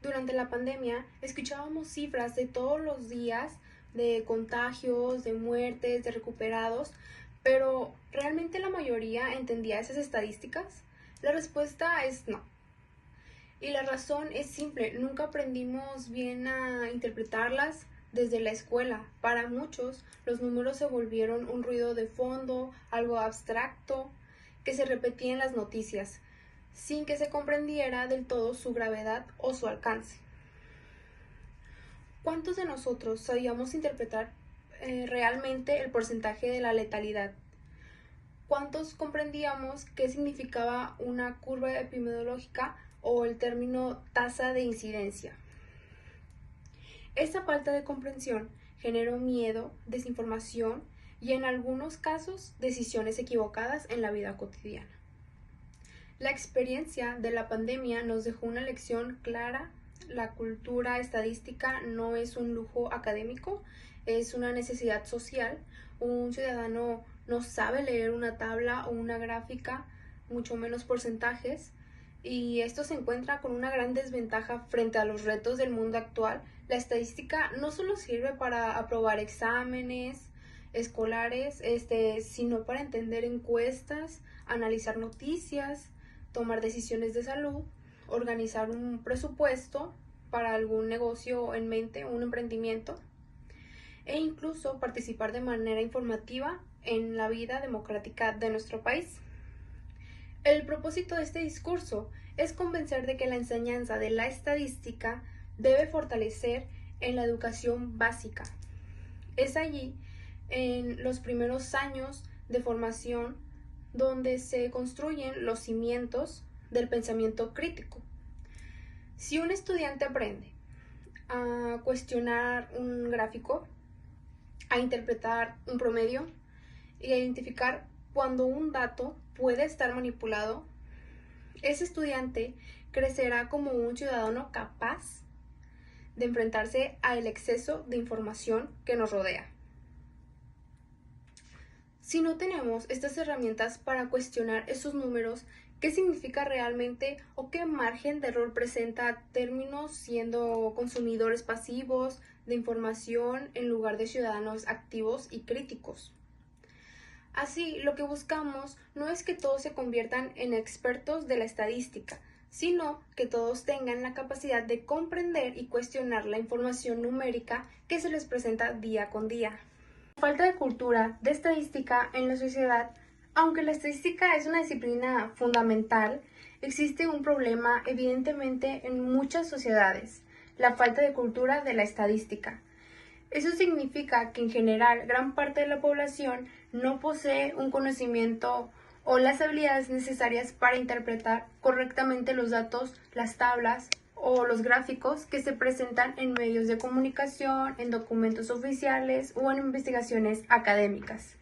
Durante la pandemia escuchábamos cifras de todos los días de contagios, de muertes, de recuperados, pero ¿realmente la mayoría entendía esas estadísticas? La respuesta es no. Y la razón es simple, nunca aprendimos bien a interpretarlas desde la escuela. Para muchos, los números se volvieron un ruido de fondo, algo abstracto, que se repetía en las noticias, sin que se comprendiera del todo su gravedad o su alcance. ¿Cuántos de nosotros sabíamos interpretar realmente el porcentaje de la letalidad? ¿Cuántos comprendíamos qué significaba una curva epidemiológica o el término tasa de incidencia? Esta falta de comprensión generó miedo, desinformación y en algunos casos decisiones equivocadas en la vida cotidiana. La experiencia de la pandemia nos dejó una lección clara. La cultura estadística no es un lujo académico, es una necesidad social. Un ciudadano no sabe leer una tabla o una gráfica, mucho menos porcentajes, y esto se encuentra con una gran desventaja frente a los retos del mundo actual. La estadística no solo sirve para aprobar exámenes escolares, sino para entender encuestas, analizar noticias, tomar decisiones de salud, organizar un presupuesto para algún negocio en mente, un emprendimiento, e incluso participar de manera informativa en la vida democrática de nuestro país. El propósito de este discurso es convencer de que la enseñanza de la estadística debe fortalecer en la educación básica. Es allí, en los primeros años de formación, donde se construyen los cimientos del pensamiento crítico. Si un estudiante aprende a cuestionar un gráfico, a interpretar un promedio y a identificar cuando un dato puede estar manipulado, ese estudiante crecerá como un ciudadano capaz de enfrentarse al exceso de información que nos rodea. Si no tenemos estas herramientas para cuestionar esos números, ¿qué significa realmente o qué margen de error presenta términos siendo consumidores pasivos de información en lugar de ciudadanos activos y críticos? Así, lo que buscamos no es que todos se conviertan en expertos de la estadística, sino que todos tengan la capacidad de comprender y cuestionar la información numérica que se les presenta día con día. La falta de cultura de estadística en la sociedad. Aunque la estadística es una disciplina fundamental, existe un problema evidentemente en muchas sociedades: la falta de cultura de la estadística. Eso significa que en general gran parte de la población no posee un conocimiento o las habilidades necesarias para interpretar correctamente los datos, las tablas o los gráficos que se presentan en medios de comunicación, en documentos oficiales o en investigaciones académicas.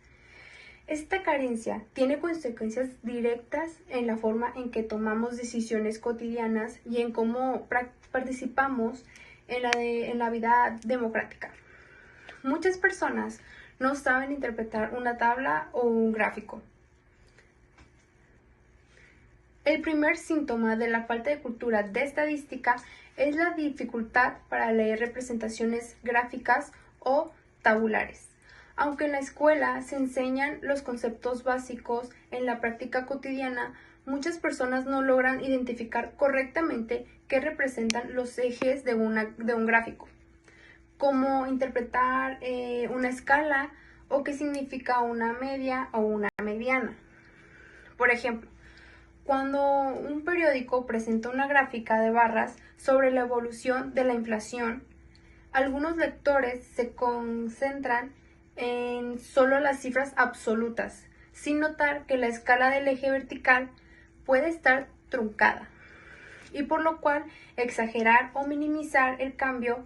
Esta carencia tiene consecuencias directas en la forma en que tomamos decisiones cotidianas y en cómo participamos en la vida democrática. Muchas personas no saben interpretar una tabla o un gráfico. El primer síntoma de la falta de cultura de estadística es la dificultad para leer representaciones gráficas o tabulares. Aunque en la escuela se enseñan los conceptos básicos, en la práctica cotidiana muchas personas no logran identificar correctamente qué representan los ejes de un gráfico, cómo interpretar una escala o qué significa una media o una mediana. Por ejemplo, cuando un periódico presenta una gráfica de barras sobre la evolución de la inflación, algunos lectores se concentran en solo las cifras absolutas, sin notar que la escala del eje vertical puede estar truncada, y por lo cual exagerar o minimizar el cambio.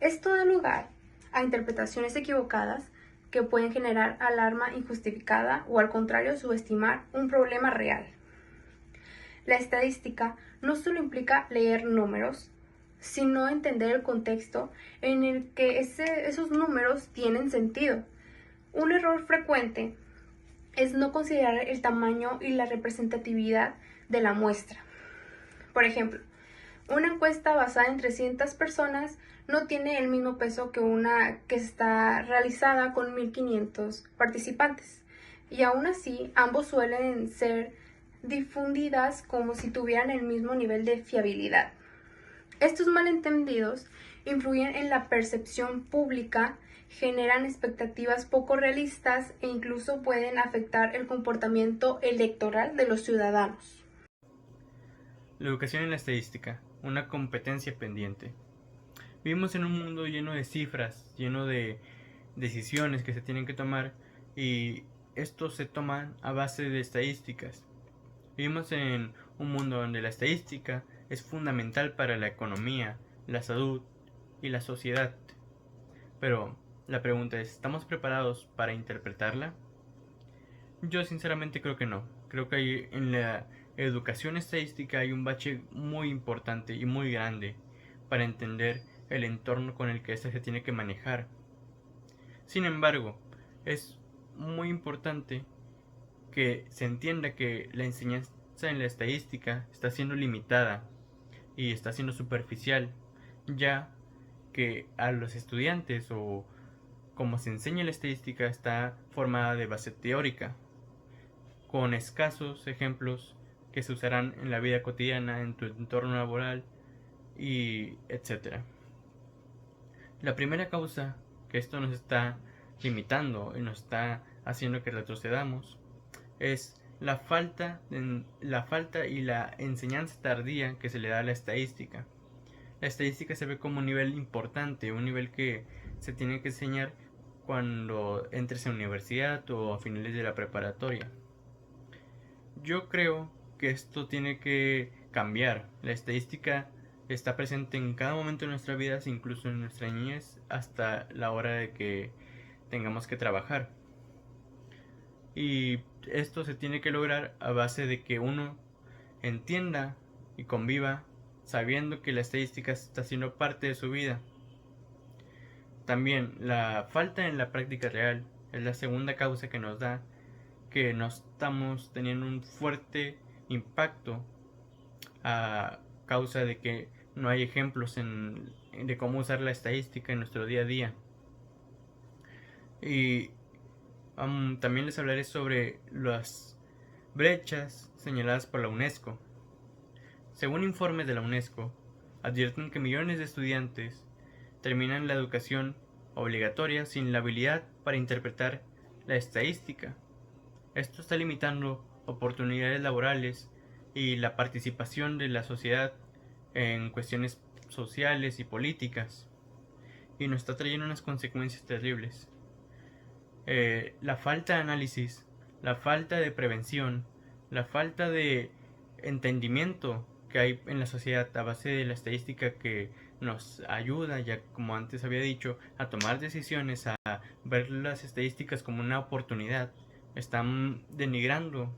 Esto da lugar a interpretaciones equivocadas que pueden generar alarma injustificada o, al contrario, subestimar un problema real. La estadística no solo implica leer números, sino entender el contexto en el que esos números tienen sentido. Un error frecuente es no considerar el tamaño y la representatividad de la muestra. Por ejemplo, Una encuesta basada en 300 personas no tiene el mismo peso que una que está realizada con 1.500 participantes, y aún así ambos suelen ser difundidas como si tuvieran el mismo nivel de fiabilidad. Estos malentendidos influyen en la percepción pública, generan expectativas poco realistas e incluso pueden afectar el comportamiento electoral de los ciudadanos. La educación en la estadística, una competencia pendiente. Vivimos en un mundo lleno de cifras, lleno de decisiones que se tienen que tomar y estos se toman a base de estadísticas. Vivimos en un mundo donde la estadística es fundamental para la economía, la salud y la sociedad. Pero la pregunta es, ¿estamos preparados para interpretarla? Yo sinceramente creo que no. Creo que en la educación estadística hay un bache muy importante y muy grande para entender el entorno con el que ésta se tiene que manejar. Sin embargo, es muy importante que se entienda que la enseñanza en la estadística está siendo limitada y está siendo superficial, ya que a los estudiantes o como se enseña la estadística está formada de base teórica, con escasos ejemplos que se usarán en la vida cotidiana, en tu entorno laboral y etcétera. La primera causa que esto nos está limitando y nos está haciendo que retrocedamos es la falta y la enseñanza tardía que se le da a la estadística. La estadística se ve como un nivel importante, un nivel que se tiene que enseñar cuando entres en universidad o a finales de la preparatoria. Yo creo que esto tiene que cambiar. La estadística está presente en cada momento de nuestra vida, incluso en nuestra niñez, hasta la hora de que tengamos que trabajar. Y esto se tiene que lograr a base de que uno entienda y conviva sabiendo que la estadística está siendo parte de su vida. También la falta en la práctica real es la segunda causa que nos da que no estamos teniendo un fuerte impacto a causa de que no hay ejemplos de cómo usar la estadística en nuestro día a día. Y también les hablaré sobre las brechas señaladas por la UNESCO. Según informes de la UNESCO, advierten que millones de estudiantes terminan la educación obligatoria sin la habilidad para interpretar la estadística. Esto está limitando oportunidades laborales y la participación de la sociedad en cuestiones sociales y políticas, y nos está trayendo unas consecuencias terribles. La falta de análisis, la falta de prevención, la falta de entendimiento que hay en la sociedad a base de la estadística que nos ayuda, ya como antes había dicho, a tomar decisiones, a ver las estadísticas como una oportunidad, están denigrando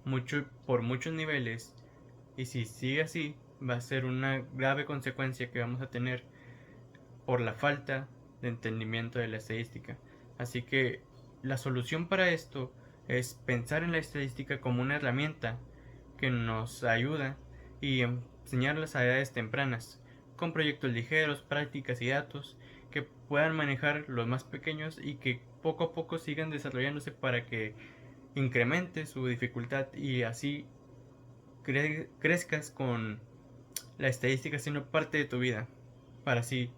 mucho por muchos niveles, y si sigue así va a ser una grave consecuencia que vamos a tener por la falta de entendimiento de la estadística. Así que la solución para esto es pensar en la estadística como una herramienta que nos ayuda y enseñarlas a edades tempranas, con proyectos ligeros, prácticas y datos que puedan manejar los más pequeños y que poco a poco sigan desarrollándose para que incremente su dificultad y así crezcas con la estadística siendo parte de tu vida, para así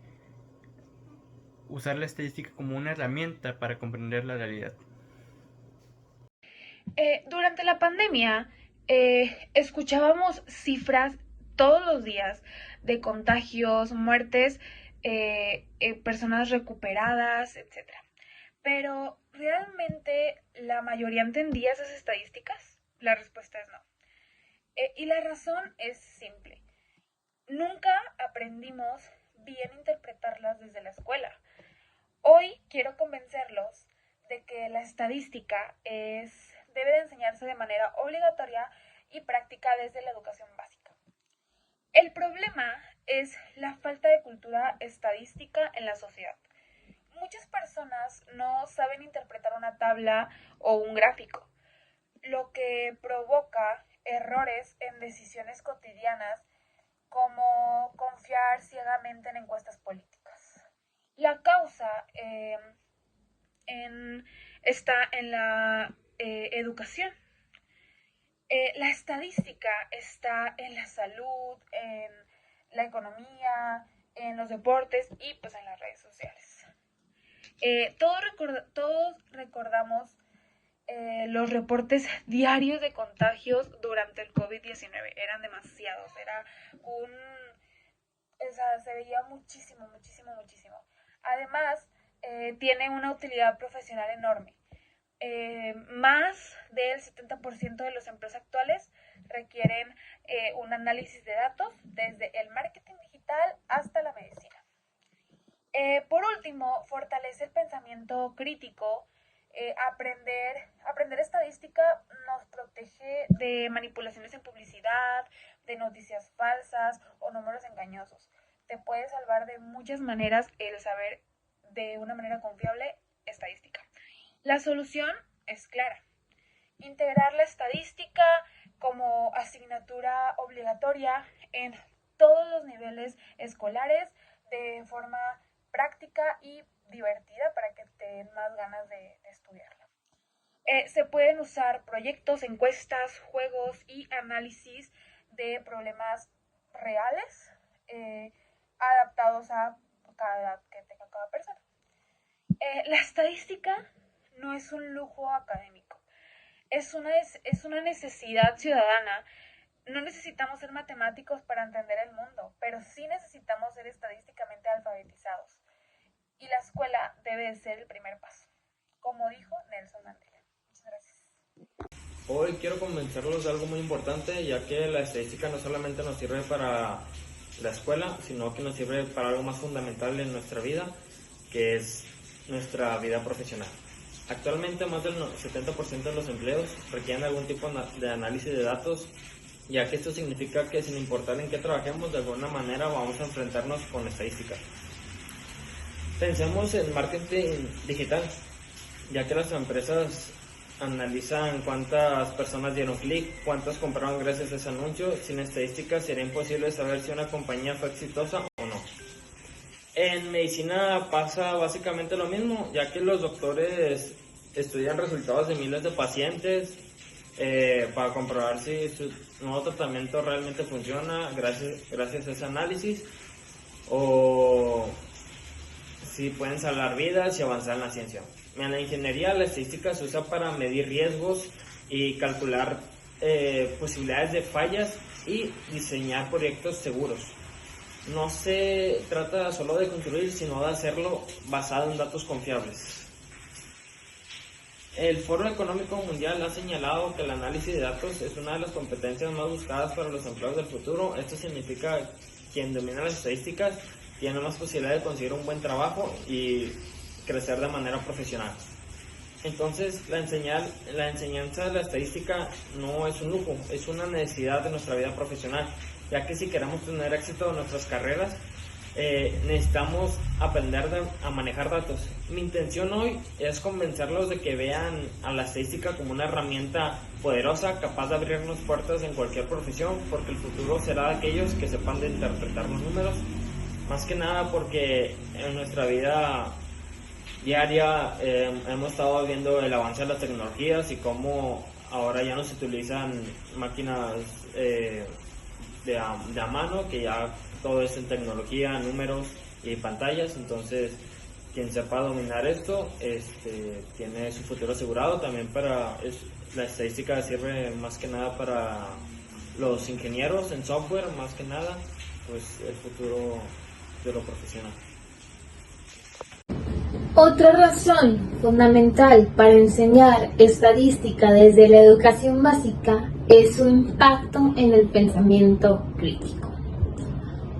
usar la estadística como una herramienta para comprender la realidad. Durante la pandemia, escuchábamos cifras todos los días de contagios, muertes, personas recuperadas, etcétera. Pero, ¿realmente la mayoría entendía esas estadísticas? La respuesta es no. Y la razón es simple. Nunca aprendimos bien interpretarlas desde la escuela. Hoy quiero convencerlos de que la estadística debe de enseñarse de manera obligatoria y práctica desde la educación básica. El problema es la falta de cultura estadística en la sociedad. Muchas personas no saben interpretar una tabla o un gráfico, lo que provoca errores en decisiones cotidianas como confiar ciegamente en encuestas políticas. La causa está en la educación. La estadística está en la salud, en la economía, en los deportes y pues en las redes sociales. Todos recordamos los reportes diarios de contagios durante el COVID-19. Eran demasiados, se veía muchísimo. Además, tiene una utilidad profesional enorme. Más del 70% de los empleos actuales requieren un análisis de datos, desde el marketing digital hasta la medicina. Por último, fortalece el pensamiento crítico. Aprender estadística nos protege de manipulaciones en publicidad, de noticias falsas o números engañosos. Te puede salvar de muchas maneras el saber de una manera confiable estadística. La solución es clara: integrar la estadística como asignatura obligatoria en todos los niveles escolares de forma práctica y divertida para que te den más ganas de estudiarla. Se pueden usar proyectos, encuestas, juegos y análisis de problemas reales adaptados a cada edad que tenga cada persona. La estadística no es un lujo académico, es una necesidad ciudadana. No necesitamos ser matemáticos para entender el mundo, pero sí necesitamos ser estadísticamente alfabetizados. Y la escuela debe de ser el primer paso, como dijo Nelson Mandela. Muchas gracias. Hoy quiero convencerlos de algo muy importante, ya que la estadística no solamente nos sirve para la escuela, sino que nos sirve para algo más fundamental en nuestra vida, que es nuestra vida profesional. Actualmente más del 70% de los empleos requieren algún tipo de análisis de datos, ya que esto significa que sin importar en qué trabajemos, de alguna manera vamos a enfrentarnos con estadística. Pensemos en marketing digital, ya que las empresas analizan cuántas personas dieron clic, cuántas compraron gracias a ese anuncio. Sin estadísticas sería imposible saber si una compañía fue exitosa o no. En medicina pasa básicamente lo mismo, ya que los doctores estudian resultados de miles de pacientes para comprobar si su nuevo tratamiento realmente funciona gracias a ese análisis, o si pueden salvar vidas y avanzar en la ciencia. En la ingeniería, la estadística se usa para medir riesgos y calcular posibilidades de fallas y diseñar proyectos seguros. No se trata solo de construir, sino de hacerlo basado en datos confiables. El Foro Económico Mundial ha señalado que el análisis de datos es una de las competencias más buscadas para los empleados del futuro. Esto significa que quien domina las estadísticas tiene más posibilidad de conseguir un buen trabajo y crecer de manera profesional. Entonces, la enseñanza de la estadística no es un lujo, es una necesidad de nuestra vida profesional, ya que si queremos tener éxito en nuestras carreras, necesitamos aprender a manejar datos. Mi intención hoy es convencerlos de que vean a la estadística como una herramienta poderosa, capaz de abrirnos puertas en cualquier profesión, porque el futuro será de aquellos que sepan de interpretar los números. Más que nada porque en nuestra vida diaria hemos estado viendo el avance de las tecnologías y cómo ahora ya no se utilizan máquinas de a mano, que ya todo es en tecnología, números y pantallas. Entonces, quien sepa dominar esto tiene su futuro asegurado. También la estadística sirve más que nada para los ingenieros en software, más que nada, pues el futuro de lo profesional. Otra razón fundamental para enseñar estadística desde la educación básica es su impacto en el pensamiento crítico.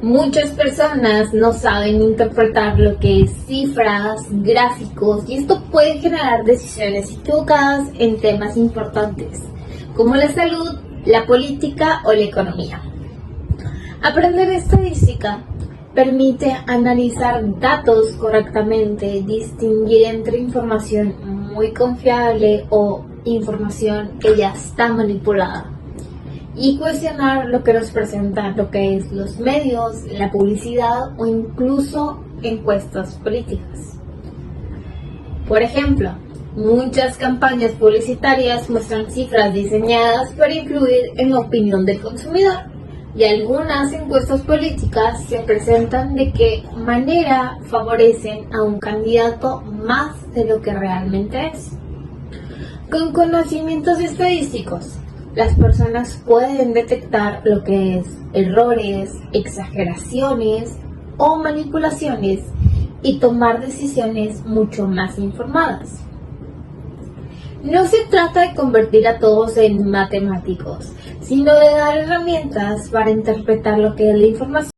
Muchas personas no saben interpretar lo que es cifras, gráficos, y esto puede generar decisiones equivocadas en temas importantes, como la salud, la política o la economía. Aprender estadística permite analizar datos correctamente, distinguir entre información muy confiable o información que ya está manipulada. y cuestionar lo que nos presentan, lo que es los medios, la publicidad o incluso encuestas políticas. Por ejemplo, muchas campañas publicitarias muestran cifras diseñadas para influir en la opinión del consumidor, y algunas encuestas políticas se presentan de qué manera favorecen a un candidato más de lo que realmente es. Con conocimientos estadísticos, las personas pueden detectar lo que es errores, exageraciones o manipulaciones y tomar decisiones mucho más informadas. No se trata de convertir a todos en matemáticos, sino de dar herramientas para interpretar lo que es la información